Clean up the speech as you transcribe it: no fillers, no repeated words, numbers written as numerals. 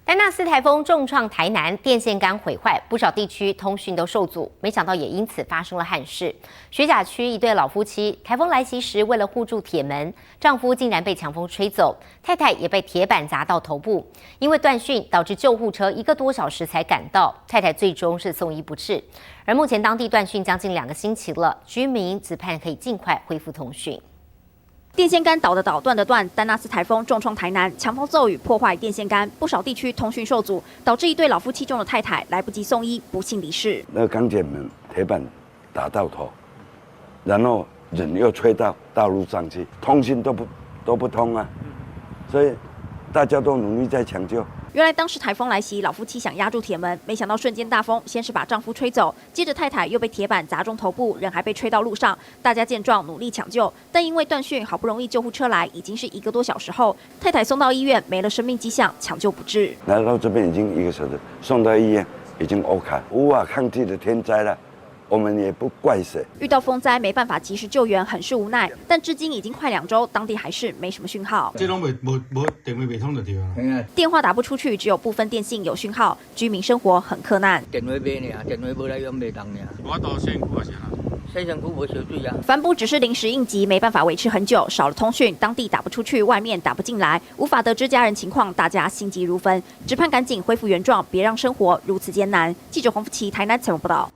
丹纳斯台风重创台南，电线杆毁坏，不少地区通讯都受阻。没想到也因此发生了憾事。学甲区一对老夫妻，台风来袭时为了护住铁门，丈夫竟然被强风吹走，太太也被铁板砸到头部。因为断讯，导致救护车1个多小时才赶到，太太最终是送医不治。而目前当地断讯将近2个星期了，居民只盼可以尽快恢复通讯。 电线杆倒的倒，断的断。丹纳斯台风重创台南，强风骤雨破坏电线杆，不少地区通讯受阻，导致一对老夫妻中的太太来不及送医，不幸离世。那个钢铁门铁板打到头，然后人又吹到道路上去，通信都不通啊，所以大家都努力在抢救。 原来当时台风来袭，老夫妻想压住铁门，没想到瞬间大风，先是把丈夫吹走，接着太太又被铁板砸中头部，人还被吹到路上。大家见状努力抢救，但因为断讯，好不容易救护车来，已经是1个多小时后，太太送到医院没了生命迹象，抢救不治。来到这边已经1个小时，送到医院已经 OK， 无法抗拒的天灾了。 我们也不怪谁，遇到风灾没办法及时救援，很是无奈。但至今已经快2周，当地还是没什么讯号。这拢没电话未通就对啊。电话打不出去，只有部分电信有讯号，居民生活很困难。电话没呢，电话无来用袂当呢。我到身躯也是啦。身躯无烧水啊。帆布只是临时应急，没办法维持很久，少了通讯，当地打不出去，外面打不进来，无法得知家人情况，大家心急如焚，只盼赶紧恢复原状，别让生活如此艰难。记者黄福琪台南采访报道。